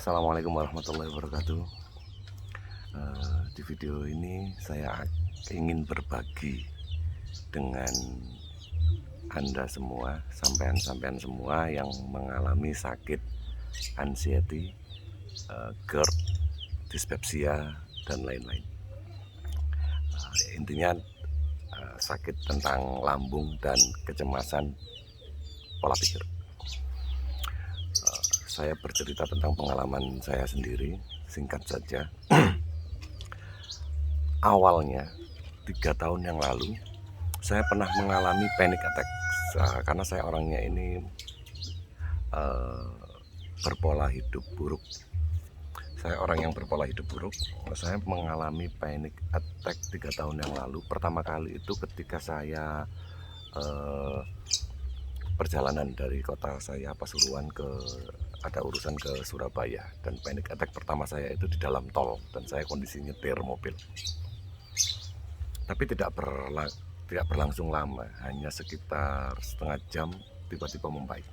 Assalamualaikum warahmatullahi wabarakatuh. Di video ini saya ingin berbagi dengan Anda semua, sampean-sampean semua yang mengalami sakit anxiety, GERD, dispepsia, dan lain-lain. Intinya sakit tentang lambung dan kecemasan pola pikir. Saya bercerita tentang pengalaman saya sendiri, singkat saja. Awalnya 3 tahun yang lalu saya pernah mengalami panic attack karena saya orangnya ini berpola hidup buruk. Saya orang yang berpola hidup buruk. Saya mengalami panic attack 3 tahun yang lalu. Pertama kali itu ketika saya perjalanan dari kota saya Pasuruan ada urusan ke Surabaya, dan panic attack pertama saya itu di dalam tol dan saya kondisi nyetir mobil. Tapi tidak berlangsung lama, hanya sekitar setengah jam tiba-tiba membaik.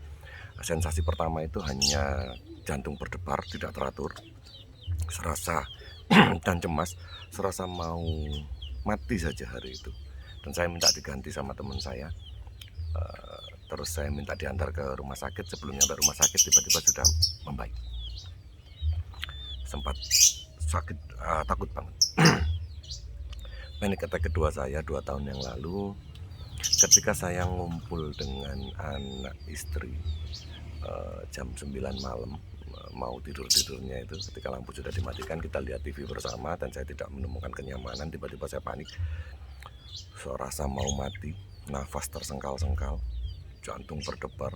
Sensasi pertama itu hanya jantung berdebar tidak teratur, serasa dan cemas, serasa mau mati saja hari itu. Dan saya minta diganti sama teman saya. Terus saya minta diantar ke rumah sakit. Sebelum nyampe rumah sakit tiba-tiba sudah membaik. Sempat sakit, takut banget. Panic attack kedua saya 2 tahun yang lalu ketika saya ngumpul dengan anak istri jam 9 malam, mau tidur-tidurnya itu ketika lampu sudah dimatikan, kita lihat TV bersama dan saya tidak menemukan kenyamanan. Tiba-tiba saya panik, serasa mau mati, nafas tersengkal-sengkal, jantung berdebar.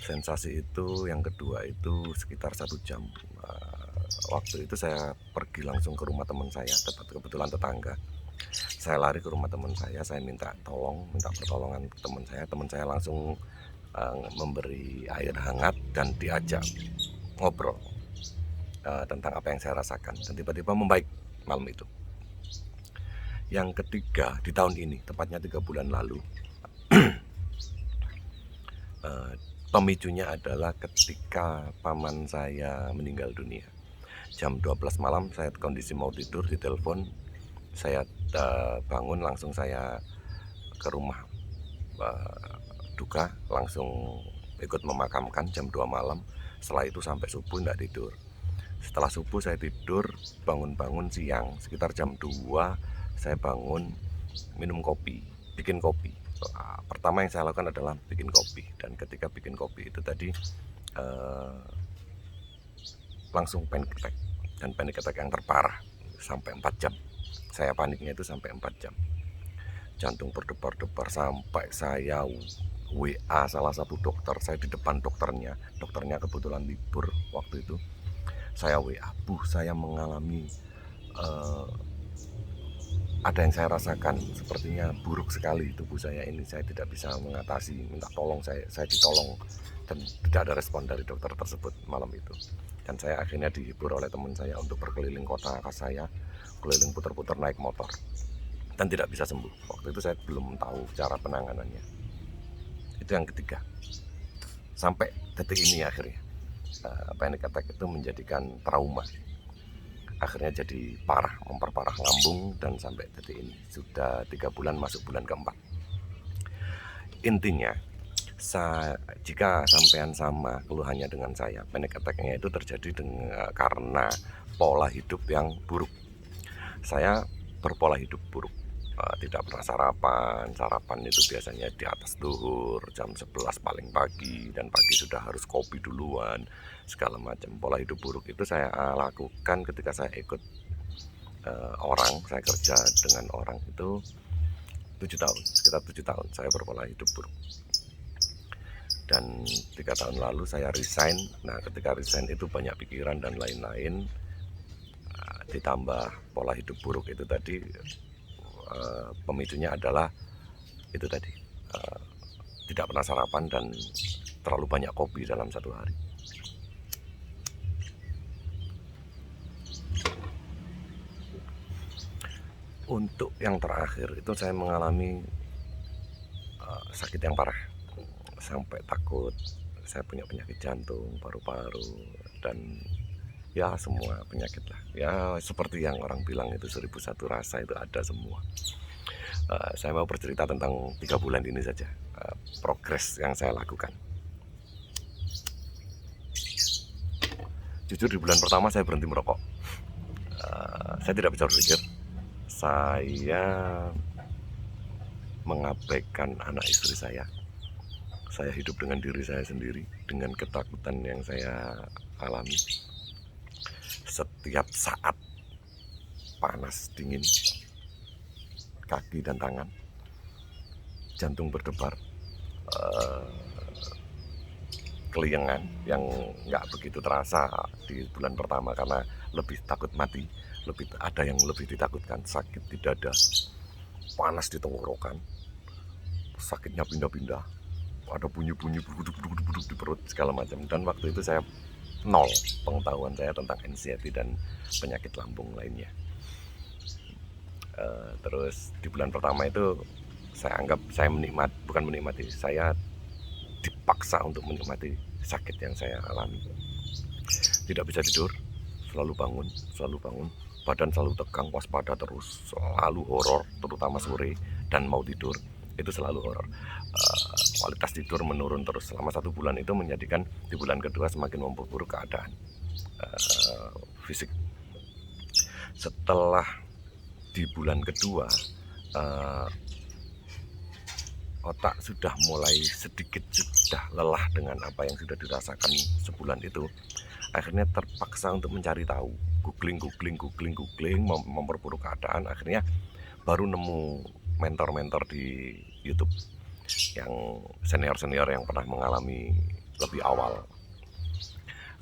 Sensasi itu yang kedua itu sekitar 1 jam. Waktu itu saya pergi langsung ke rumah teman saya, kebetulan tetangga. Saya lari ke rumah teman saya minta pertolongan ke teman saya. Teman saya langsung memberi air hangat dan diajak ngobrol tentang apa yang saya rasakan, dan tiba-tiba membaik malam itu. Yang ketiga di tahun ini, tepatnya 3 bulan lalu, pemicunya adalah ketika paman saya meninggal dunia. Jam 12 malam saya kondisi mau tidur, ditelepon. Saya bangun, langsung saya ke rumah duka, langsung ikut memakamkan jam 2 malam. Setelah itu sampai subuh tidak tidur. Setelah subuh saya tidur, bangun-bangun siang sekitar jam 2 saya bangun, minum kopi, bikin kopi. Pertama yang saya lakukan adalah bikin kopi, dan ketika bikin kopi itu tadi langsung panic attack, dan panic attack yang terparah sampai 4 jam. Saya paniknya itu sampai 4 jam. Jantung berdebar-debar sampai saya WA salah satu dokter. Saya di depan dokternya kebetulan libur waktu itu. Saya WA, "Bu, saya mengalami ada yang saya rasakan, sepertinya buruk sekali tubuh saya ini. Saya tidak bisa mengatasi, minta tolong, saya ditolong." Dan tidak ada respon dari dokter tersebut malam itu. Dan saya akhirnya dihibur oleh teman saya untuk berkeliling kota saya, keliling putar-putar naik motor, dan tidak bisa sembuh. Waktu itu saya belum tahu cara penanganannya. Itu yang ketiga. Sampai detik ini akhirnya panic attack itu menjadikan trauma. Akhirnya jadi parah, memperparah lambung, dan sampai detik ini sudah 3 bulan, masuk bulan keempat. Intinya, jika sampean sama keluhannya dengan saya, panic attack-nya itu terjadi karena pola hidup yang buruk. Saya berpola hidup buruk, tidak pernah sarapan itu biasanya di atas duhur, jam 11 paling pagi, dan pagi sudah harus kopi duluan, segala macam. Pola hidup buruk itu saya lakukan ketika saya ikut saya kerja dengan orang itu 7 tahun, sekitar 7 tahun saya berpola hidup buruk. Dan 3 tahun lalu saya resign. Nah, ketika resign itu banyak pikiran dan lain-lain, ditambah pola hidup buruk itu tadi, pemicunya adalah itu tadi, tidak pernah sarapan dan terlalu banyak kopi dalam satu hari. Untuk yang terakhir itu saya mengalami sakit yang parah, sampai takut saya punya penyakit jantung, paru-paru, dan ya semua penyakit lah. Ya seperti yang orang bilang itu 1001 rasa itu ada semua. Saya mau bercerita tentang 3 bulan ini saja, progres yang saya lakukan. Jujur di bulan pertama saya berhenti merokok. Saya tidak bisa berpikir. Saya mengabaikan anak istri saya. Saya hidup dengan diri saya sendiri, dengan ketakutan yang saya alami. Setiap saat panas dingin, kaki dan tangan, jantung berdebar, keliengan yang nggak begitu terasa di bulan pertama karena lebih takut mati, ada yang lebih ditakutkan, sakit di dada, panas di tenggorokan, sakitnya pindah-pindah, ada bunyi-bunyi buduk-buduk di perut segala macam. Dan waktu itu saya nol pengetahuan saya tentang anxiety dan penyakit lambung lainnya. Terus di bulan pertama itu saya anggap saya bukan menikmati, saya dipaksa untuk menikmati sakit yang saya alami. Tidak bisa tidur, selalu bangun, badan selalu tegang, waspada terus, selalu horor, terutama sore dan mau tidur itu selalu horor. Kualitas tidur menurun terus selama 1 bulan, itu menjadikan di bulan kedua semakin memperburuk keadaan fisik. Setelah di bulan kedua otak sudah mulai sedikit sudah lelah dengan apa yang sudah dirasakan sebulan itu. Akhirnya terpaksa untuk mencari tahu, googling, memperburuk keadaan. Akhirnya baru nemu mentor-mentor di YouTube yang senior-senior yang pernah mengalami lebih awal.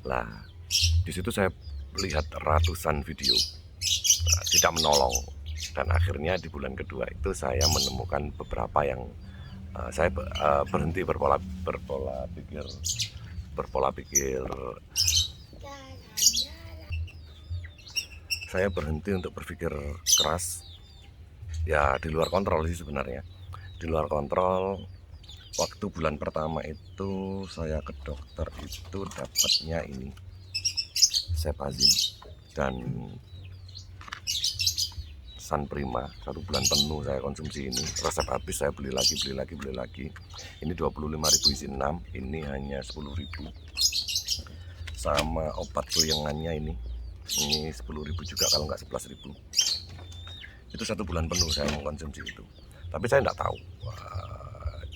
Lah, di situ saya lihat ratusan video, tidak menolong. Dan akhirnya di bulan kedua itu saya menemukan beberapa yang saya berhenti berpola pikir. Saya berhenti untuk berpikir keras. Ya di luar kontrol sih sebenarnya. Di luar kontrol. Waktu bulan pertama itu saya ke dokter itu dapatnya ini Cepazin dan San Prima. 1 bulan penuh saya konsumsi ini, resep habis saya beli lagi. Ini 25.000 isi 6, ini hanya 10.000. Sama obat keliengannya ini 10.000 juga, kalau nggak 11.000. Itu 1 bulan penuh saya mengkonsumsi itu. Tapi saya nggak tahu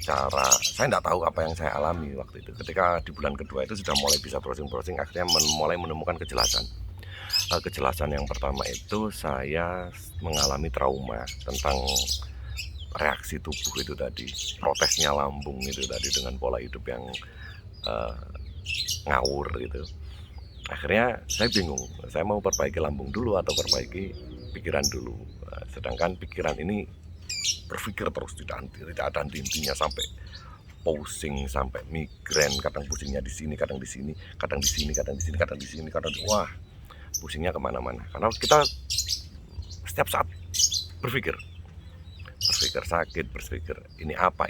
saya nggak tahu apa yang saya alami waktu itu. Ketika di bulan kedua itu sudah mulai bisa browsing, akhirnya mulai menemukan kejelasan. Kejelasan yang pertama itu saya mengalami trauma tentang reaksi tubuh itu tadi, protesnya lambung itu tadi dengan pola hidup yang ngawur gitu. Akhirnya saya bingung, saya mau perbaiki lambung dulu atau perbaiki pikiran dulu. Sedangkan pikiran ini berpikir terus, tidak ada henti-hentinya, sampai pusing, sampai migrain, kadang pusingnya di sini, kadang di sini, wah, pusingnya kemana-mana. Karena kita setiap saat berpikir sakit, berpikir ini apa,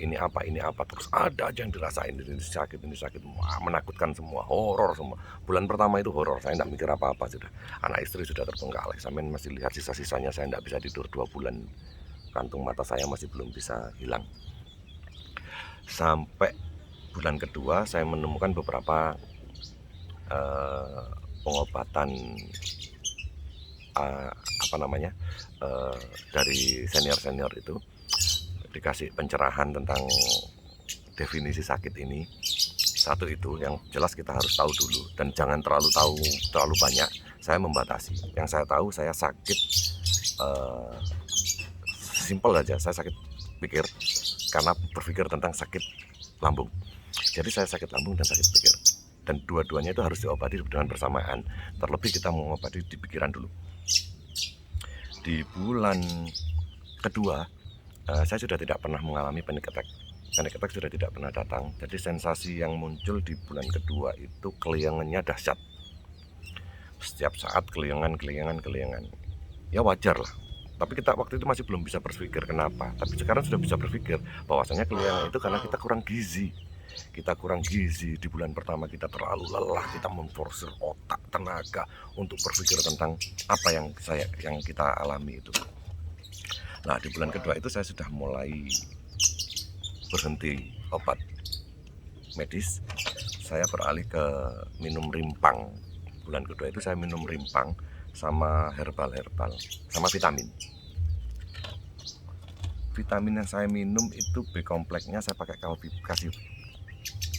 terus ada aja yang dirasain, ini sakit, wah, menakutkan semua, horor semua. Bulan pertama itu horor, saya tidak mikir apa-apa sudah. Anak istri sudah terbengkalai, sampai masih lihat sisa-sisanya, saya tidak bisa tidur 2 bulan, kantung mata saya masih belum bisa hilang. Sampai bulan kedua saya menemukan beberapa pengobatan dari senior itu, dikasih pencerahan tentang definisi sakit ini. Satu itu yang jelas kita harus tahu dulu, dan jangan terlalu banyak. Saya membatasi. Yang saya tahu, saya sakit simpel aja, saya sakit pikir karena berpikir tentang sakit lambung. Jadi saya sakit lambung dan sakit pikir, dan dua-duanya itu harus diobati dengan bersamaan. Terlebih kita mengobati di pikiran dulu. Di bulan kedua saya sudah tidak pernah mengalami panic attack. Panic attack sudah tidak pernah datang. Jadi sensasi yang muncul di bulan kedua itu keliengannya dahsyat. Setiap saat keliengan. Ya wajar lah. Tapi kita waktu itu masih belum bisa berpikir kenapa. Tapi sekarang sudah bisa berpikir bahwasanya keliengan itu karena kita kurang gizi. kita kurang gizi, di bulan pertama kita terlalu lelah, kita memforsir otak, tenaga untuk berpikir tentang apa yang kita alami itu. Nah, di bulan kedua itu saya sudah mulai berhenti obat medis, saya beralih ke minum rimpang. Bulan kedua itu saya minum rimpang sama herbal sama vitamin. Vitamin yang saya minum itu B kompleksnya saya pakai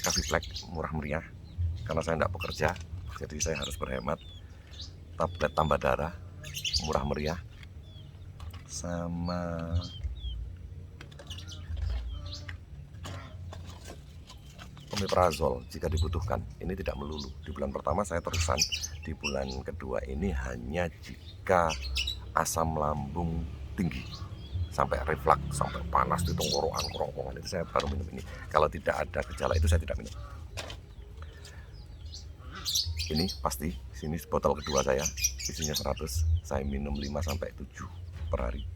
Kaviflex murah meriah karena saya tidak bekerja, jadi saya harus berhemat. Tablet tambah darah murah meriah sama omeprazol jika dibutuhkan. Ini tidak melulu. Di bulan pertama saya terusan, di bulan kedua ini hanya jika asam lambung tinggi sampai reflux, sampai panas di tenggorokan, kerongkongan, itu saya baru minum ini. Kalau tidak ada gejala itu saya tidak minum. Ini pasti, sini botol kedua saya, isinya 100, saya minum 5-7 per hari.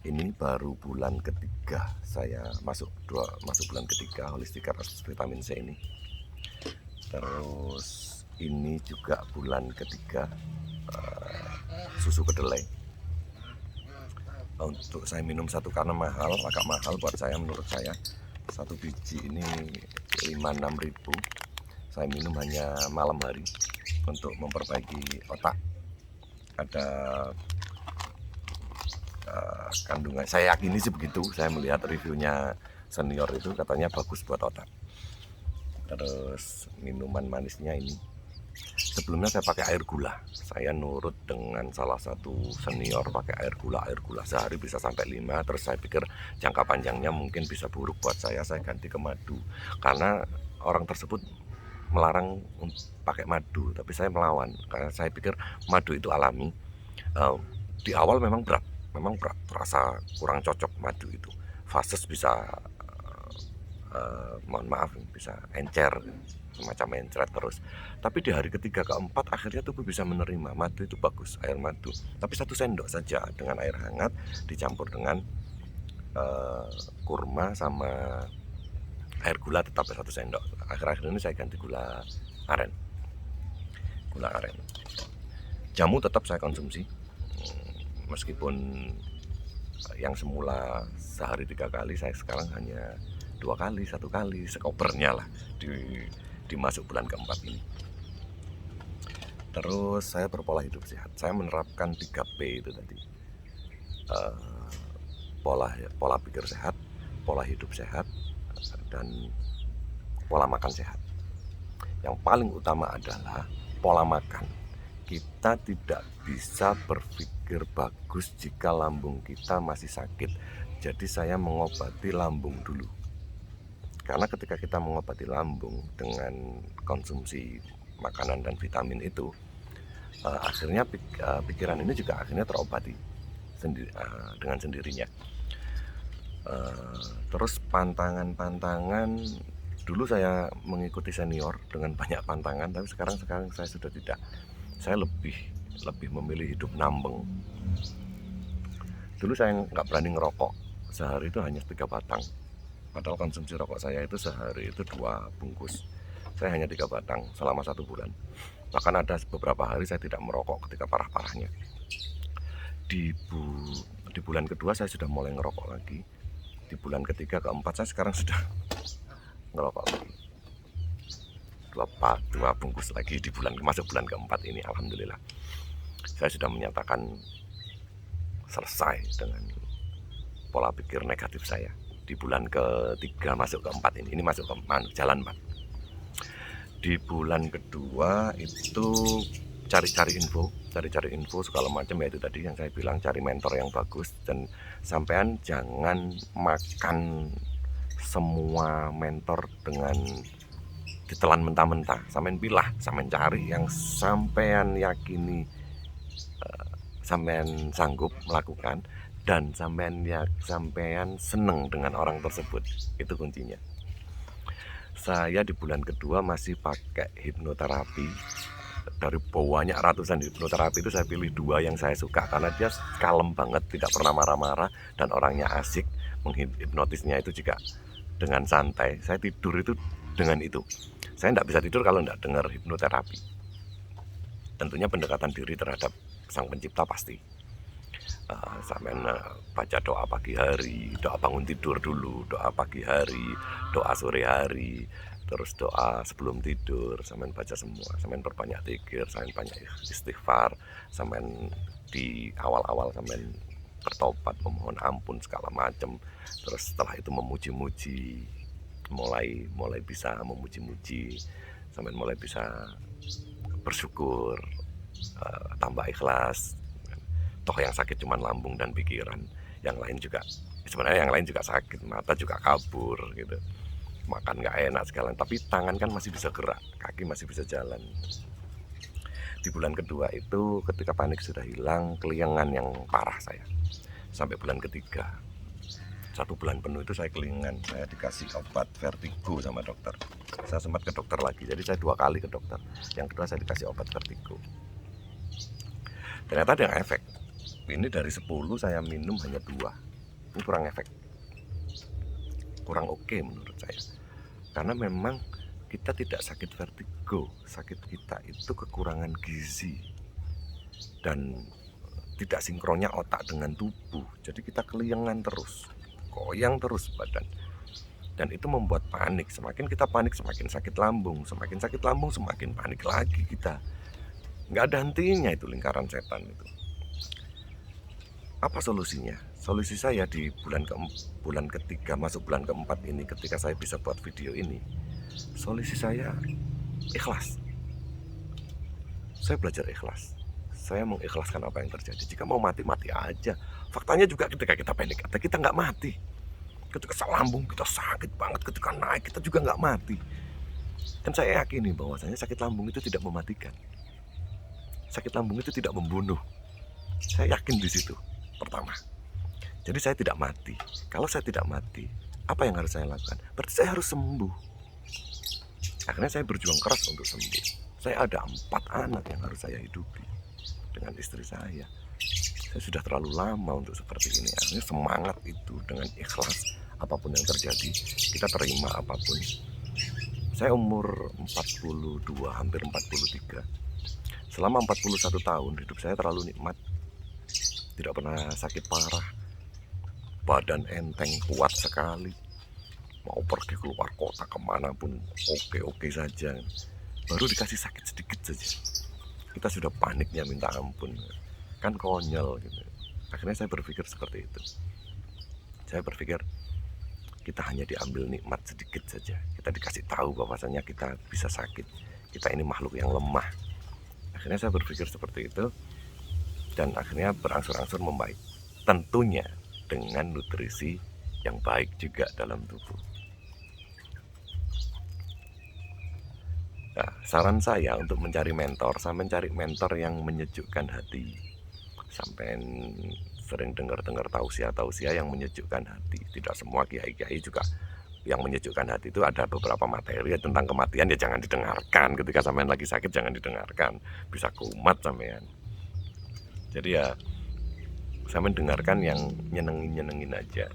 Ini baru bulan ketiga saya masuk bulan ketiga Holistic Care vitamin C ini. Terus ini juga bulan ketiga susu kedelai. Untuk saya minum satu karena mahal, agak mahal buat saya, menurut saya satu biji ini 5-6 ribu. Saya minum hanya malam hari untuk memperbaiki otak. Ada kandungan, saya yakini sih begitu, saya melihat reviewnya senior itu katanya bagus buat otak. Terus minuman manisnya ini, sebelumnya saya pakai air gula, saya nurut dengan salah satu senior pakai air gula sehari bisa sampai 5. Terus saya pikir jangka panjangnya mungkin bisa buruk buat saya ganti ke madu, karena orang tersebut melarang pakai madu, tapi saya melawan karena saya pikir madu itu alami. Di awal memang berat, terasa kurang cocok madu itu, fases bisa mohon maaf bisa encer, semacam encret terus. Tapi di hari ketiga keempat akhirnya tubuh bisa menerima madu itu bagus, air madu. Tapi 1 sendok saja dengan air hangat dicampur dengan kurma sama air gula, tetap 1 sendok. Akhir-akhir ini saya ganti gula aren. Jamu tetap saya konsumsi, meskipun yang semula sehari 3 kali, saya sekarang hanya 2 kali, 1 kali, sekopernya lah di masuk bulan keempat ini. Terus saya berpola hidup sehat, saya menerapkan 3P itu tadi, pola pikir sehat, pola hidup sehat, dan pola makan sehat. Yang paling utama adalah pola makan. Kita tidak bisa berpikir bagus jika lambung kita masih sakit. Jadi saya mengobati lambung dulu. Karena ketika kita mengobati lambung dengan konsumsi makanan dan vitamin itu, akhirnya pikiran ini juga akhirnya terobati dengan sendirinya. Terus pantangan, dulu saya mengikuti senior dengan banyak pantangan, tapi sekarang saya sudah tidak. Saya lebih memilih hidup nambeng. Dulu saya nggak berani ngerokok, sehari itu hanya 3 batang. Padahal konsumsi rokok saya itu sehari itu 2 bungkus. Saya hanya 3 batang selama 1 bulan. Bahkan ada beberapa hari saya tidak merokok ketika parah-parahnya. Di bulan kedua saya sudah mulai ngerokok lagi. Di bulan ketiga keempat saya sekarang sudah ngerokok lagi. 2 bungkus lagi masuk bulan keempat ini. Alhamdulillah saya sudah menyatakan selesai dengan pola pikir negatif saya. Di bulan ketiga masuk keempat ini masuk ke jalan 4. Di bulan kedua itu cari-cari info segala macam, ya itu tadi yang saya bilang, cari mentor yang bagus. Dan sampean jangan makan semua mentor dengan ditelan mentah-mentah. Sampean pilah, sampean cari yang sampean yakini, sampean sanggup melakukan, dan sampean seneng dengan orang tersebut. Itu kuncinya. Saya di bulan kedua masih pakai hipnoterapi. Dari banyak ratusan hipnoterapi itu saya pilih 2 yang saya suka, karena dia kalem banget, tidak pernah marah-marah, dan orangnya asik. Menghipnotisnya itu juga dengan santai. Saya tidur itu dengan itu. Saya tidak bisa tidur kalau tidak dengar hipnoterapi. Tentunya pendekatan diri terhadap Sang Pencipta pasti. Sampai baca doa pagi hari, doa bangun tidur dulu, doa pagi hari, doa sore hari, terus doa sebelum tidur, sampean baca semua, sampean perbanyak zikir, sampean banyak istighfar, sampean di awal-awal sampean bertobat, memohon ampun segala macam. Terus setelah itu memuji-muji, mulai bisa memuji-muji, sampean mulai bisa bersyukur, tambah ikhlas. Toh yang sakit cuma lambung dan pikiran, yang lain juga sebenarnya yang lain juga sakit, mata juga kabur gitu, makan nggak enak segala, tapi tangan kan masih bisa gerak, kaki masih bisa jalan. Di bulan kedua itu ketika panik sudah hilang, keliengan yang parah saya sampai bulan ketiga. 1 bulan penuh itu saya keliengan, saya dikasih obat vertigo sama dokter. Saya sempat ke dokter lagi, jadi saya 2 kali ke dokter. Yang kedua saya dikasih obat vertigo. Ternyata ada yang efek. Ini dari 10 saya minum hanya 2. Ini kurang efek, kurang oke menurut saya. Karena memang kita tidak sakit vertigo, sakit kita itu kekurangan gizi dan tidak sinkronnya otak dengan tubuh. Jadi kita keliengan terus, goyang terus badan, dan itu membuat panik. Semakin kita panik semakin sakit lambung, semakin sakit lambung semakin panik lagi kita. Nggak ada hentinya itu lingkaran setan itu. Apa solusinya? Solusi saya di bulan ketiga masuk bulan keempat ini, ketika saya bisa buat video ini, solusi saya ikhlas. Saya belajar ikhlas. Saya mengikhlaskan apa yang terjadi. Jika mau mati, mati aja. Faktanya juga ketika kita panik, kita nggak mati. Ketika lambung kita sakit banget, ketika naik kita juga nggak mati. Dan saya yakini bahwasanya sakit lambung itu tidak mematikan. Sakit lambung itu tidak membunuh. Saya yakin di situ. Pertama, jadi saya tidak mati. Kalau saya tidak mati, apa yang harus saya lakukan? Berarti saya harus sembuh. Akhirnya saya berjuang keras untuk sembuh. Saya ada 4 anak yang harus saya hidupi dengan istri saya. Saya sudah terlalu lama untuk seperti ini. Akhirnya semangat itu dengan ikhlas, apapun yang terjadi kita terima apapun. Saya umur 42, hampir 43. Selama 41 tahun hidup saya terlalu nikmat. Tidak pernah sakit parah, badan enteng, kuat sekali. Mau pergi keluar kota kemanapun oke-oke saja. Baru dikasih sakit sedikit saja kita sudah paniknya minta ampun. Kan konyol gitu. Akhirnya saya berpikir seperti itu. Saya berpikir kita hanya diambil nikmat sedikit saja. Kita dikasih tahu bahwasanya kita bisa sakit. Kita ini makhluk yang lemah. Akhirnya saya berpikir seperti itu. Dan akhirnya berangsur-angsur membaik. Tentunya dengan nutrisi yang baik juga dalam tubuh. Nah, saran saya untuk mencari mentor, saya mencari mentor yang menyejukkan hati. Sampai sering dengar-dengar tausiah-tausiah yang menyejukkan hati. Tidak semua kiai-kiai juga yang menyejukkan hati. Itu ada beberapa materi tentang kematian, ya jangan didengarkan. Ketika sampean lagi sakit jangan didengarkan, bisa kumat sampean. Jadi ya saya mendengarkan yang nyenengin aja.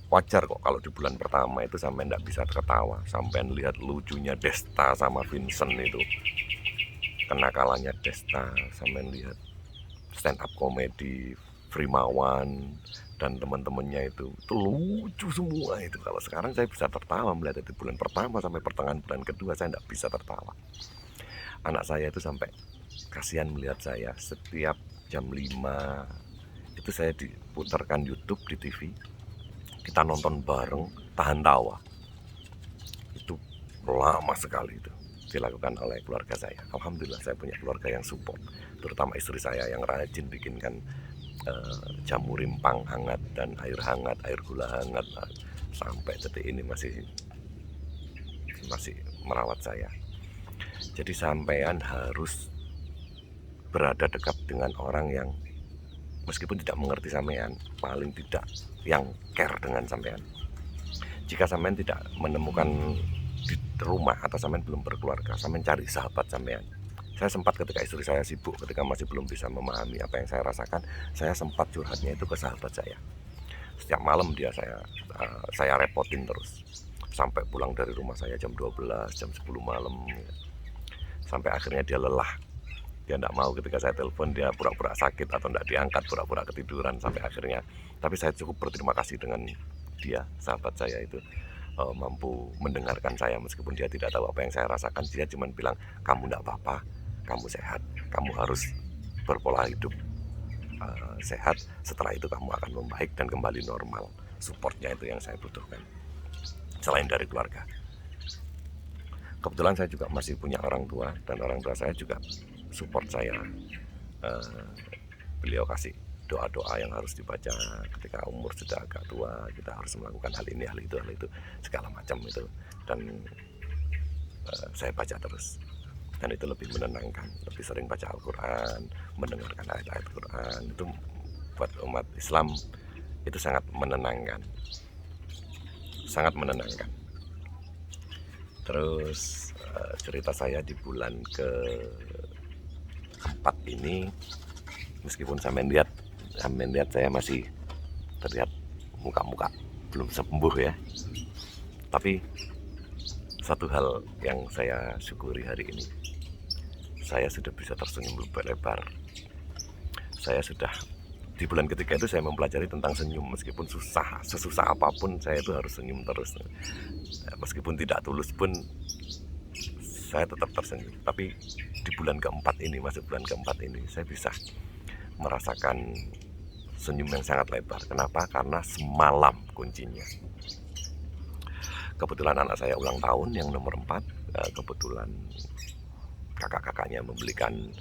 Wajar kok kalau di bulan pertama itu sampai tidak bisa ketawa, sampai lihat lucunya Desta sama Vincent itu, kenakalannya Desta, sampai lihat stand up komedi Frimawan dan teman-temannya itu lucu semua itu. Kalau sekarang saya bisa tertawa melihat itu bulan pertama sampai pertengahan bulan kedua saya tidak bisa tertawa. Anak saya itu sampai kasihan melihat saya setiap jam 5 itu saya diputarkan YouTube di TV, kita nonton bareng tahan tawa. Itu lama sekali itu dilakukan oleh keluarga saya. Alhamdulillah saya punya keluarga yang support, terutama istri saya yang rajin bikinkan jamu rimpang hangat dan air hangat, air gula hangat. Sampai detik ini masih merawat saya. Jadi sampean harus berada dekat dengan orang yang meskipun tidak mengerti sampean, paling tidak yang care dengan sampean. Jika sampean tidak menemukan di rumah atau sampean belum berkeluarga, sampean cari sahabat sampean. Saya sempat ketika istri saya sibuk, ketika masih belum bisa memahami apa yang saya rasakan, saya sempat curhatnya itu ke sahabat saya. Setiap malam saya repotin terus sampai pulang dari rumah saya jam 12, jam 10 malam, sampai akhirnya dia lelah. Dia tidak mau ketika saya telepon, dia pura-pura sakit atau tidak diangkat, pura-pura ketiduran sampai akhirnya. Tapi saya cukup berterima kasih dengan dia, sahabat saya itu, mampu mendengarkan saya meskipun dia tidak tahu apa yang saya rasakan. Dia cuma bilang, kamu tidak apa-apa, kamu sehat, kamu harus berpola hidup sehat, setelah itu kamu akan membaik dan kembali normal. Supportnya itu yang saya butuhkan selain dari keluarga. Kebetulan saya juga masih punya orang tua, dan orang tua saya juga support saya. Beliau kasih doa-doa yang harus dibaca ketika umur sudah agak tua, kita harus melakukan hal ini, hal itu segala macam itu. Dan saya baca terus, dan itu lebih menenangkan. Lebih sering baca Al-Quran, mendengarkan ayat-ayat Quran, itu buat umat Islam itu sangat menenangkan, sangat menenangkan. Terus cerita saya di bulan ke-4 ini, meskipun sampai lihat saya masih terlihat muka-muka belum sembuh ya, tapi satu hal yang saya syukuri hari ini, saya sudah bisa tersenyum lebar-lebar. Saya sudah di bulan ketiga itu saya mempelajari tentang senyum. Meskipun sesusah apapun saya itu harus senyum terus. Meskipun tidak tulus pun saya tetap tersenyum. Tapi di bulan keempat ini, masuk bulan keempat ini, saya bisa merasakan senyum yang sangat lebar. Kenapa? Karena semalam kuncinya. Kebetulan anak saya ulang tahun yang nomor 4. Kebetulan kakak-kakaknya membelikan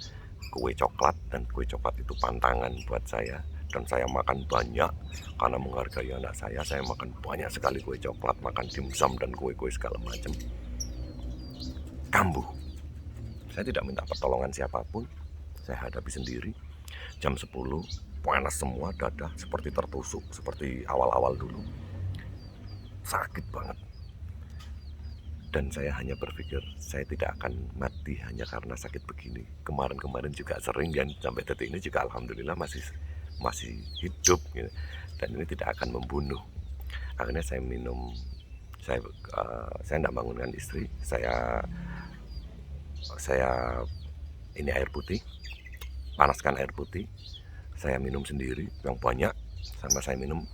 kue coklat, dan kue coklat itu pantangan buat saya, dan saya makan banyak karena menghargai anak saya. Saya makan banyak sekali kue coklat, makan dimsum dan kue-kue segala macam. Kambuh. Saya tidak minta pertolongan siapapun, saya hadapi sendiri. Jam 10 panas semua, dada seperti tertusuk, seperti awal-awal dulu, sakit banget. Dan saya hanya berpikir, saya tidak akan mati hanya karena sakit begini. Kemarin-kemarin juga sering, dan sampai detik ini juga alhamdulillah masih hidup gitu. Dan ini tidak akan membunuh. Akhirnya saya minum, saya tidak bangunkan istri, saya ini air putih, panaskan air putih, saya minum sendiri yang banyak, sama saya minum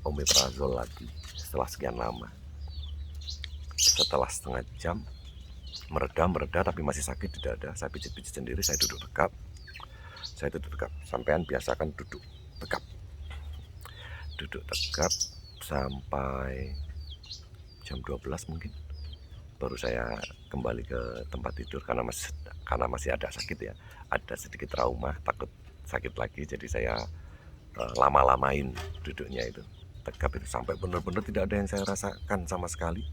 omeprazol lagi setelah sekian lama. Setelah setengah jam mereda tapi masih sakit di dada, saya pijit-pijit sendiri, saya duduk tegap. Sampean biasakan duduk tegap sampai jam 12 mungkin, baru saya kembali ke tempat tidur karena masih ada sakit ya, ada sedikit trauma, takut sakit lagi. Jadi saya lama-lamain duduknya itu tegap itu sampai benar-benar tidak ada yang saya rasakan sama sekali,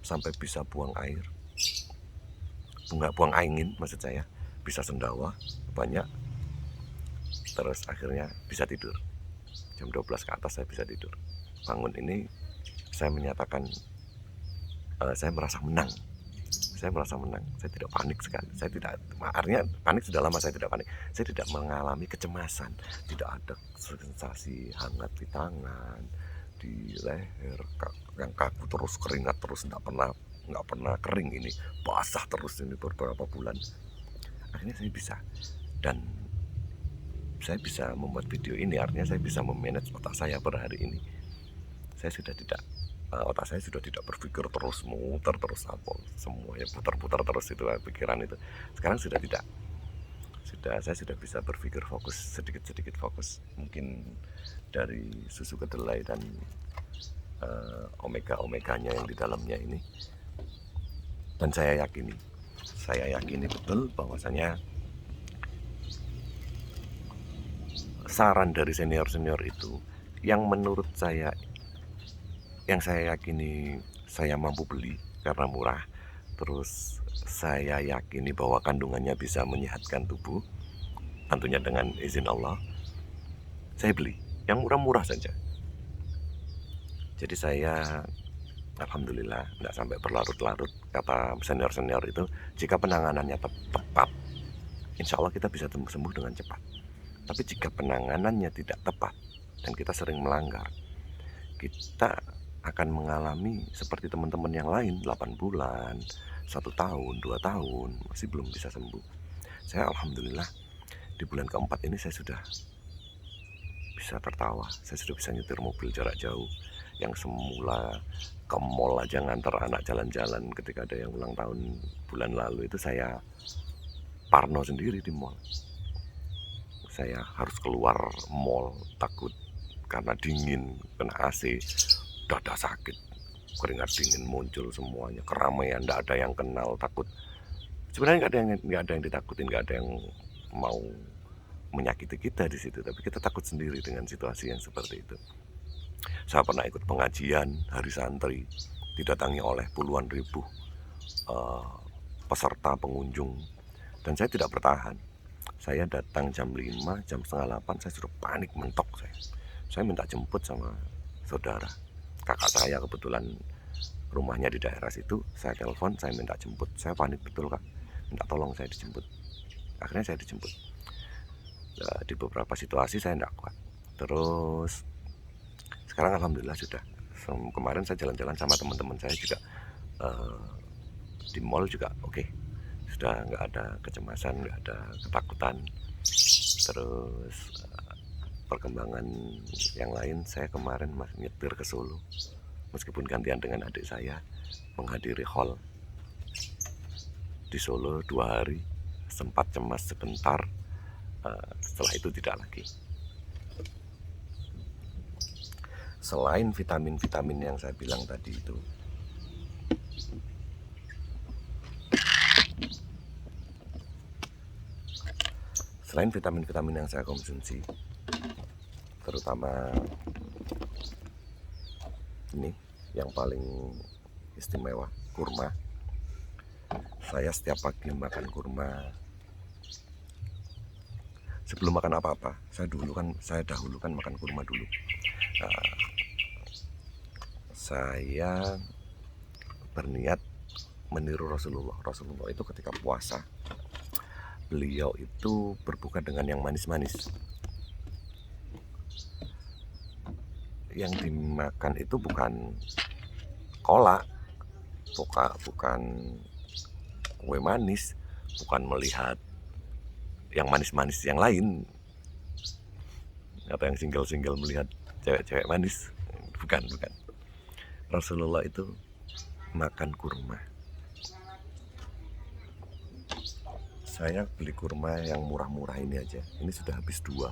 sampai bisa buang angin maksud saya, bisa sendawa banyak. Terus akhirnya bisa tidur jam 12 ke atas, saya bisa tidur. Bangun ini saya menyatakan saya merasa menang, saya tidak panik sekali. Artinya panik sudah lama saya tidak panik, saya tidak mengalami kecemasan, tidak ada sensasi hangat di tangan, di leher yang kaku terus, keringat terus, nggak pernah kering, ini basah terus ini beberapa bulan. Akhirnya saya bisa, dan saya bisa membuat video ini, artinya saya bisa memanage otak saya per hari ini. Otak saya sudah tidak berpikir terus, muter terus apa semuanya, putar-putar terus itu pikiran itu. Sekarang sudah tidak, saya sudah bisa berpikir fokus, sedikit fokus, mungkin dari susu kedelai dan omeganya yang di dalamnya ini. Dan saya yakini betul bahwasanya saran dari senior itu yang menurut saya, yang saya yakini saya mampu beli karena murah. Terus saya yakini bahwa kandungannya bisa menyehatkan tubuh, tentunya dengan izin Allah. Saya beli yang murah-murah saja. Jadi saya alhamdulillah tidak sampai berlarut-larut. Kata senior itu, jika penanganannya tepat, insya Allah kita bisa sembuh dengan cepat. Tapi jika penanganannya tidak tepat dan kita sering melanggar, kita akan mengalami seperti teman-teman yang lain 8 bulan, 1 tahun, 2 tahun masih belum bisa sembuh. Saya alhamdulillah di bulan keempat ini saya sudah bisa tertawa, saya sudah bisa nyetir mobil jarak jauh. Yang semula ke mall aja ngantar anak jalan-jalan ketika ada yang ulang tahun bulan lalu itu saya parno sendiri di mall. Saya harus keluar mall takut karena dingin, kena AC, dada sakit, keringat dingin muncul semuanya, keramaian, tidak ada yang kenal, takut. Sebenarnya nggak ada yang ditakutin, nggak ada yang mau menyakiti kita di situ, tapi kita takut sendiri dengan situasi yang seperti itu. Saya pernah ikut pengajian hari santri, didatangi oleh puluhan ribu peserta pengunjung, dan saya tidak bertahan. Saya datang jam 5, jam setengah 8, saya sudah panik mentok. Saya minta jemput sama saudara, kakak saya kebetulan rumahnya di daerah situ. Saya telepon, saya minta jemput. Saya panik betul kak, minta tolong saya dijemput. Akhirnya saya dijemput. Di beberapa situasi saya tidak kuat. Terus sekarang alhamdulillah sudah. Kemarin saya jalan-jalan sama teman-teman saya juga di mall juga oke. Sudah nggak ada kecemasan, nggak ada ketakutan. Terus perkembangan yang lain, saya kemarin masih nyetir ke Solo, meskipun gantian dengan adik saya menghadiri hall di Solo 2 hari. Sempat cemas sebentar, setelah itu tidak lagi. Selain vitamin-vitamin yang saya bilang tadi itu, selain vitamin-vitamin yang saya konsumsi, terutama ini yang paling istimewa, kurma. Saya setiap pagi makan kurma. Sebelum makan apa-apa, saya dahulukan makan kurma dulu. Saya berniat meniru Rasulullah. Rasulullah itu ketika puasa, beliau itu berbuka dengan yang manis-manis. Yang dimakan itu bukan kolak, bukan kue manis, bukan melihat yang manis-manis yang lain, atau yang single-single melihat cewek-cewek manis. Bukan. Rasulullah itu makan kurma. Saya beli kurma yang murah-murah ini aja, ini sudah habis 2.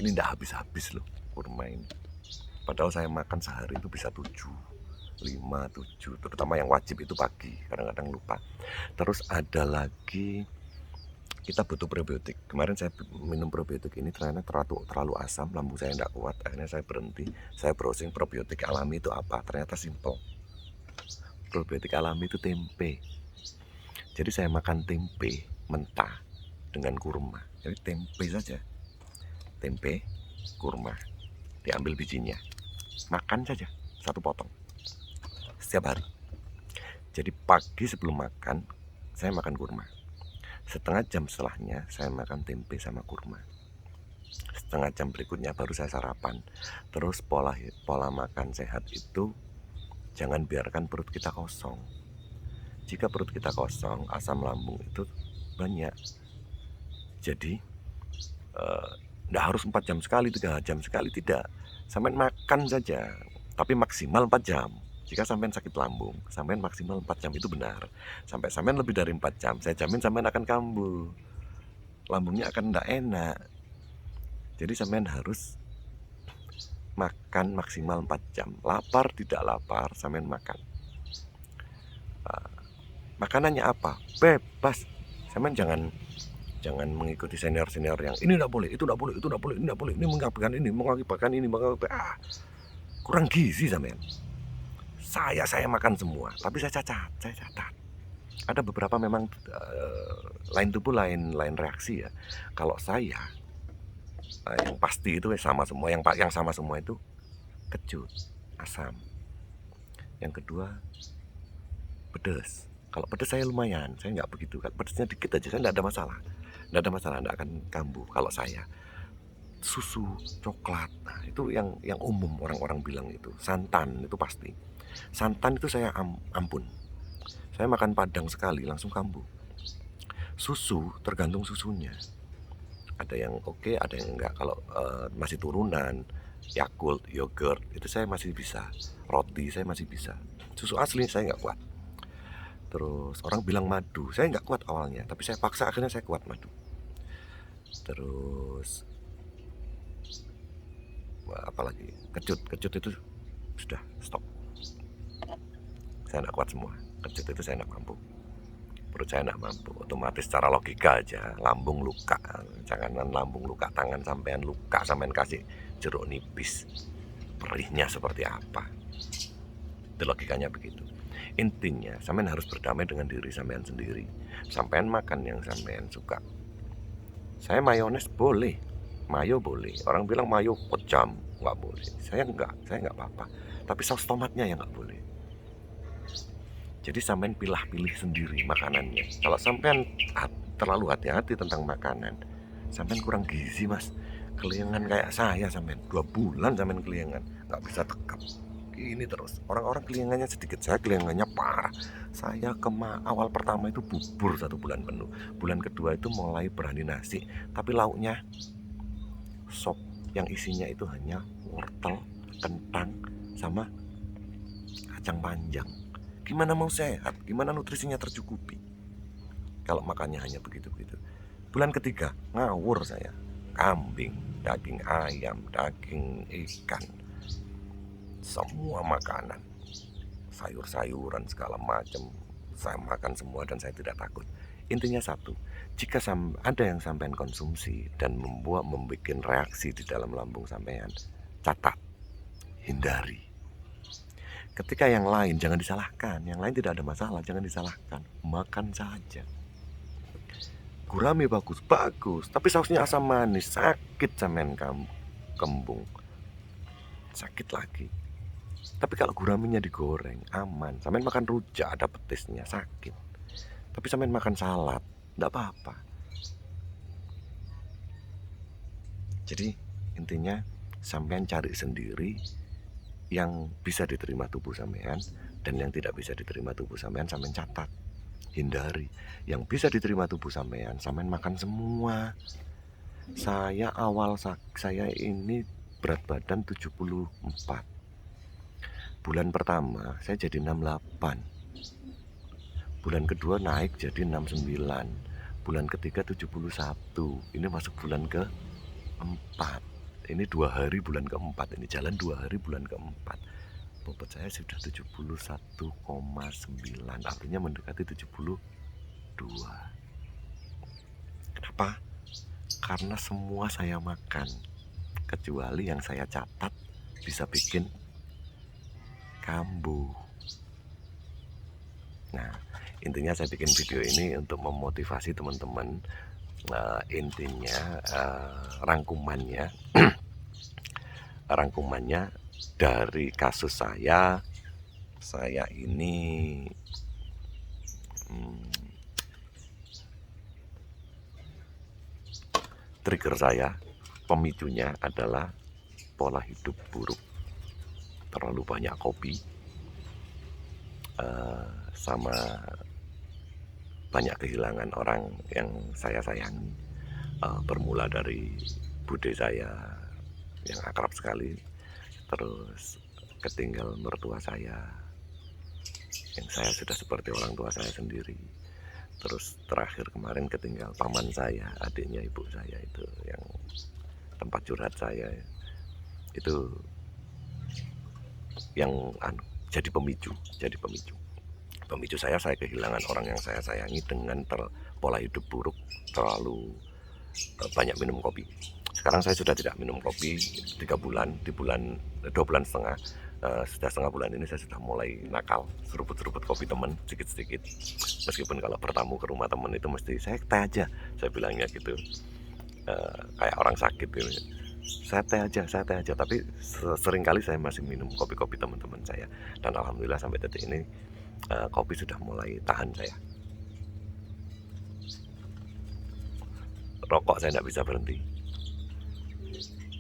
Ini tidak habis-habis loh kurma ini. Padahal saya makan sehari itu bisa 7, 5, 7. Terutama yang wajib itu pagi, kadang-kadang lupa. Terus ada lagi, kita butuh probiotik. Kemarin saya minum probiotik ini ternyata terlalu asam, lambung saya tidak kuat. Akhirnya saya berhenti. Saya browsing probiotik alami itu apa. Ternyata simple. Probiotik alami itu tempe. Jadi saya makan tempe mentah dengan kurma. Jadi tempe saja, tempe, kurma, diambil bijinya, makan saja 1 potong setiap hari. Jadi pagi sebelum makan saya makan kurma, setengah jam setelahnya saya makan tempe sama kurma, setengah jam berikutnya baru saya sarapan. Terus pola makan sehat itu jangan biarkan perut kita kosong. Jika perut kita kosong, asam lambung itu banyak. Jadi tidak harus 4 jam sekali, 3 jam sekali, tidak. Sampai makan saja, tapi maksimal 4 jam. Jika sampai sakit lambung, sampai maksimal 4 jam itu benar. Sampai lebih dari 4 jam, saya jamin sampai akan kambuh. Lambungnya akan tidak enak. Jadi sampai harus makan maksimal 4 jam. Lapar tidak lapar, sampai makan. Makanannya apa? Bebas. Sampai jangan mengikuti senior yang ini tidak boleh, itu tidak boleh, itu tidak boleh, ini tidak boleh, ini mengakibatkan ini. Kurang gizi sampean. Saya makan semua, tapi saya catat. Ada beberapa memang lain tubuh lain reaksi ya. Kalau saya yang pasti itu sama semua, yang sama semua itu kecut, asam. Yang kedua pedas. Kalau pedas saya lumayan, saya nggak begitu. Pedasnya dikit aja, saya nggak ada masalah. Nggak ada masalah, nggak akan kambuh. Kalau saya susu, coklat, nah itu yang umum orang-orang bilang itu. Santan itu pasti. Santan itu saya ampun. Saya makan padang sekali langsung kambuh. Susu tergantung susunya. Ada yang oke, ada yang enggak. Kalau masih turunan, Yakult, yogurt itu saya masih bisa. Roti saya masih bisa. Susu asli saya nggak kuat. Terus orang bilang madu, saya nggak kuat awalnya, tapi saya paksa akhirnya saya kuat madu. Terus apalagi kecut itu sudah stop, saya nggak kuat semua. Kecut itu saya nggak mampu, perut saya nggak mampu. Otomatis secara logika aja lambung luka, janganan lambung luka, tangan sampean luka, sampean kasih jeruk nipis, perihnya seperti apa. Itu logikanya begitu. Intinya sampean harus berdamai dengan diri sampean sendiri. Sampean makan yang sampean suka. Saya mayones boleh, mayo boleh. Orang bilang mayo kejam, nggak boleh. Saya nggak apa-apa. Tapi saus tomatnya yang nggak boleh. Jadi sampean pilih sendiri makanannya. Kalau sampean terlalu hati-hati tentang makanan, sampean kurang gizi mas. Keliengan kayak saya sampean 2 bulan sampean keliengan, nggak bisa tekap. Ini terus orang-orang keliengannya sedikit, saya keliengannya parah. Saya awal pertama itu bubur 1 bulan penuh. Bulan kedua itu mulai berani nasi, tapi lauknya sop yang isinya itu hanya wortel, kentang, sama kacang panjang. Gimana mau sehat? Gimana nutrisinya tercukupi kalau makannya hanya begitu-begitu? Bulan ketiga ngawur saya. Kambing, daging ayam, daging ikan, semua makanan, sayur-sayuran segala macam saya makan semua dan saya tidak takut. Intinya satu, jika ada yang sampean konsumsi dan membuat reaksi di dalam lambung sampean, catat, hindari. Ketika yang lain jangan disalahkan, yang lain tidak ada masalah, jangan disalahkan, makan saja. Gurame bagus, tapi sausnya asam manis, sakit sampean kembung, sakit lagi. Tapi kalau guramenya digoreng, aman. Sampean makan rujak ada petisnya, sakit. Tapi sampean makan salad, enggak apa-apa. Jadi intinya sampean cari sendiri yang bisa diterima tubuh sampean dan yang tidak bisa diterima tubuh sampean catat. Hindari. Yang bisa diterima tubuh sampean makan semua. Saya saya ini berat badan 74. Bulan pertama saya jadi 68. Bulan kedua naik jadi 69. Bulan ketiga 71. Ini masuk bulan ke-4. Ini 2 hari bulan ke-4. Ini jalan 2 hari bulan ke-4. Bobot saya sudah 71,9, artinya mendekati 72. Kenapa? Karena semua saya makan, kecuali yang saya catat bisa bikin kambuh. Nah, intinya saya bikin video ini untuk memotivasi teman-teman. Intinya rangkumannya rangkumannya dari kasus saya ini trigger saya, pemicunya adalah pola hidup buruk, terlalu banyak kopi, sama banyak kehilangan orang yang saya sayangi. Bermula dari bude saya yang akrab sekali, terus ketinggal mertua saya yang saya sudah seperti orang tua saya sendiri, terus terakhir kemarin ketinggal paman saya, adiknya ibu saya itu yang tempat curhat saya, itu yang jadi pemicu saya kehilangan orang yang saya sayangi dengan pola hidup buruk, terlalu banyak minum kopi. Sekarang saya sudah tidak minum kopi 3 bulan, di 2 bulan setengah, sudah setengah bulan ini saya sudah mulai nakal, seruput kopi teman sedikit-sedikit. Meskipun kalau bertamu ke rumah teman itu mesti saya teh aja, saya bilangnya gitu, kayak orang sakit gitu. Saya teh aja, tapi seringkali saya masih minum kopi-kopi teman-teman saya. Dan alhamdulillah sampai detik ini kopi sudah mulai tahan saya. rokok saya tidak bisa berhenti,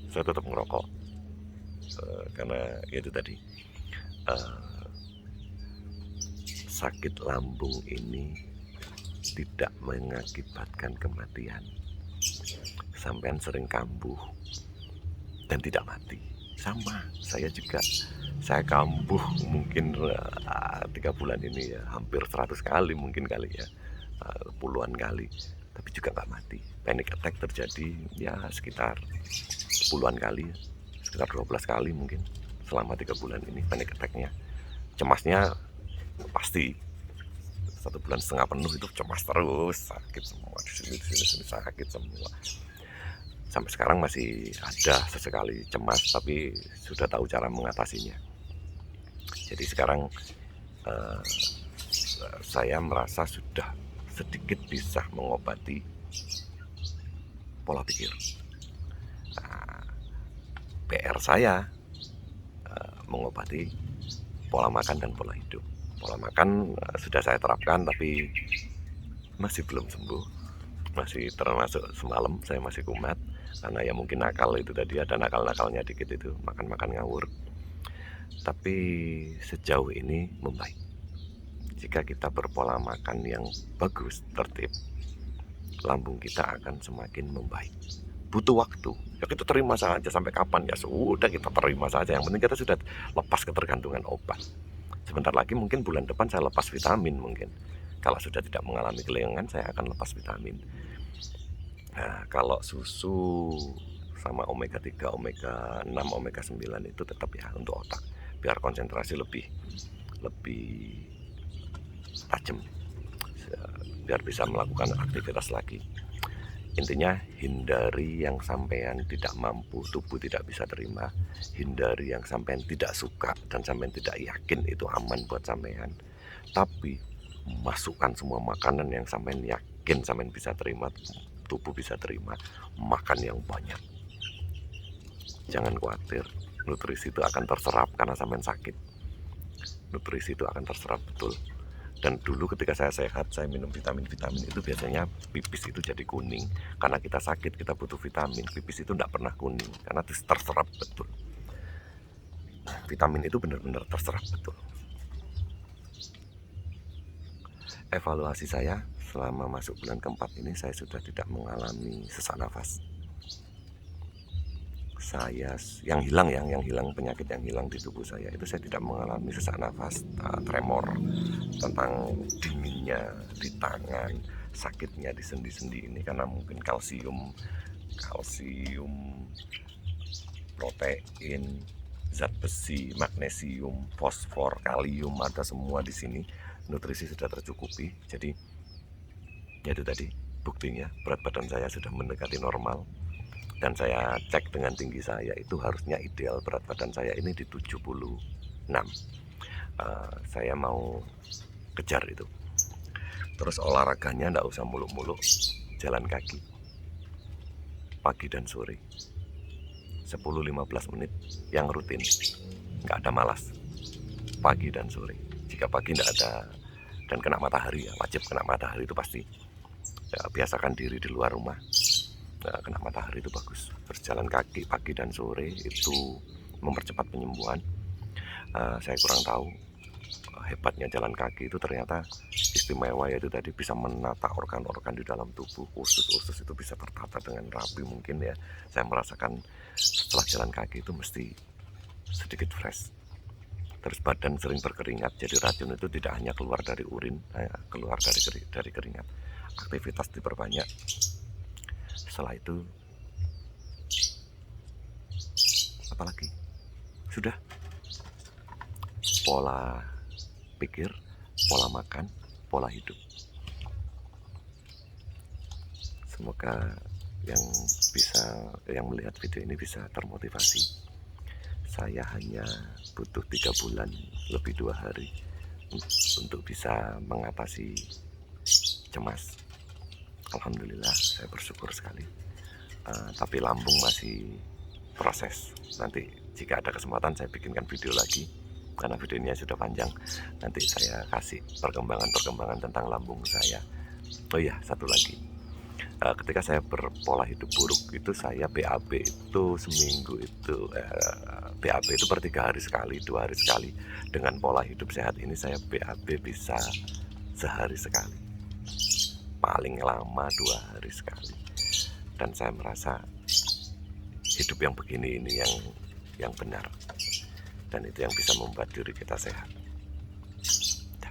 saya tetap ngerokok. Karena itu tadi, sakit lambung ini tidak mengakibatkan kematian. Sampean sering kambuh dan tidak mati. Sama, saya juga. Saya kambuh mungkin 3 bulan ini ya, hampir 100 kali mungkin kali ya, puluhan kali, tapi juga nggak mati. Panic attack terjadi ya sekitar puluhan kali, sekitar 12 kali mungkin selama 3 bulan ini panic attacknya. Cemasnya pasti 1,5 bulan penuh itu cemas terus, sakit semua di sini sakit semua. Sampai sekarang masih ada sesekali cemas, tapi sudah tahu cara mengatasinya. Jadi sekarang saya merasa sudah sedikit bisa mengobati pola pikir. PR saya mengobati pola makan dan pola hidup. Pola makan sudah saya terapkan, tapi masih belum sembuh. Masih termasuk semalam saya masih kumat, karena ya mungkin nakal itu tadi, ada nakal-nakalnya dikit itu, makan-makan ngawur. Tapi sejauh ini membaik. Jika kita berpola makan yang bagus, tertib, lambung kita akan semakin membaik. Butuh waktu, ya kita terima saja. Sampai kapan ya sudah, kita terima saja. Yang penting kita sudah lepas ketergantungan obat. Sebentar lagi mungkin bulan depan saya lepas vitamin mungkin. Kalau sudah tidak mengalami kelengan, saya akan lepas vitamin. Nah, kalau susu sama omega 3, omega 6, omega 9 itu tetap ya untuk otak, biar konsentrasi lebih tajam, biar bisa melakukan aktivitas lagi. Intinya hindari yang sampean tidak mampu, tubuh tidak bisa terima. Hindari yang sampean tidak suka dan sampean tidak yakin itu aman buat sampean. Tapi masukkan semua makanan yang sampean yakin sampean bisa terima, tubuh bisa terima. Makan yang banyak. Jangan khawatir, nutrisi itu akan terserap karena sampean sakit. Nutrisi itu akan terserap betul. Dan dulu ketika saya sehat, saya minum vitamin-vitamin itu biasanya pipis itu jadi kuning. Karena kita sakit, kita butuh vitamin. Pipis itu tidak pernah kuning, karena terserap betul. Vitamin itu benar-benar terserap betul. Evaluasi saya selama masuk bulan keempat ini, saya sudah tidak mengalami sesak nafas. Saya yang hilang penyakit yang hilang di tubuh saya itu, saya tidak mengalami sesak nafas, tremor, tentang dinginnya di tangan, sakitnya di sendi-sendi ini karena mungkin kalsium, protein, zat besi, magnesium, fosfor, kalium ada semua di sini. Nutrisi sudah tercukupi. Jadi ya itu tadi buktinya, berat badan saya sudah mendekati normal. Dan saya cek dengan tinggi saya, itu harusnya ideal berat badan saya ini di 76. Saya mau kejar itu. Terus olahraganya enggak usah muluk-muluk, jalan kaki pagi dan sore 10-15 menit yang rutin, nggak ada malas, pagi dan sore. Jika pagi enggak ada dan kena matahari, ya wajib kena matahari itu pasti ya, biasakan diri di luar rumah. Kena matahari itu bagus. Berjalan kaki pagi dan sore itu mempercepat penyembuhan. Saya kurang tahu hebatnya jalan kaki itu, ternyata istimewa, yaitu tadi bisa menata organ-organ di dalam tubuh. Usus itu bisa tertata dengan rapi mungkin ya. Saya merasakan setelah jalan kaki itu mesti sedikit fresh. Terus badan sering berkeringat, jadi racun itu tidak hanya keluar dari urin, keluar dari keringat. Aktivitas diperbanyak. Setelah itu apalagi? Sudah. Pola pikir, pola makan, pola hidup. Semoga yang melihat video ini bisa termotivasi. Saya hanya butuh 3 bulan lebih 2 hari untuk bisa mengatasi cemas. Alhamdulillah, saya bersyukur sekali. Tapi lambung masih proses. Nanti jika ada kesempatan saya bikinkan video lagi, karena videonya sudah panjang. Nanti saya kasih perkembangan tentang lambung saya. Oh iya, satu lagi, ketika saya berpola hidup buruk itu saya BAB itu seminggu itu BAB itu per 3 hari sekali, 2 hari sekali. Dengan pola hidup sehat ini saya BAB bisa sehari sekali, paling lama 2 hari sekali. Dan saya merasa hidup yang begini ini yang benar, dan itu yang bisa membuat diri kita sehat.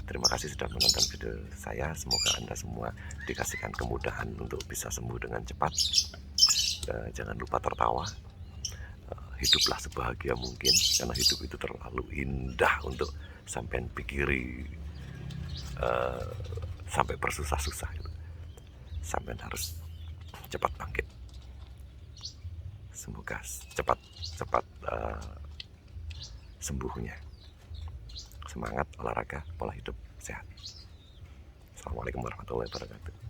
Terima kasih sudah menonton video saya. Semoga Anda semua dikasihkan kemudahan untuk bisa sembuh dengan cepat. Jangan lupa tertawa. Hiduplah sebahagia mungkin, karena hidup itu terlalu indah untuk sampai pikiri sampai bersusah-susah. Sampai harus cepat bangkit. Semoga cepat sembuhnya. Semangat olahraga, pola hidup sehat. Assalamualaikum warahmatullahi wabarakatuh.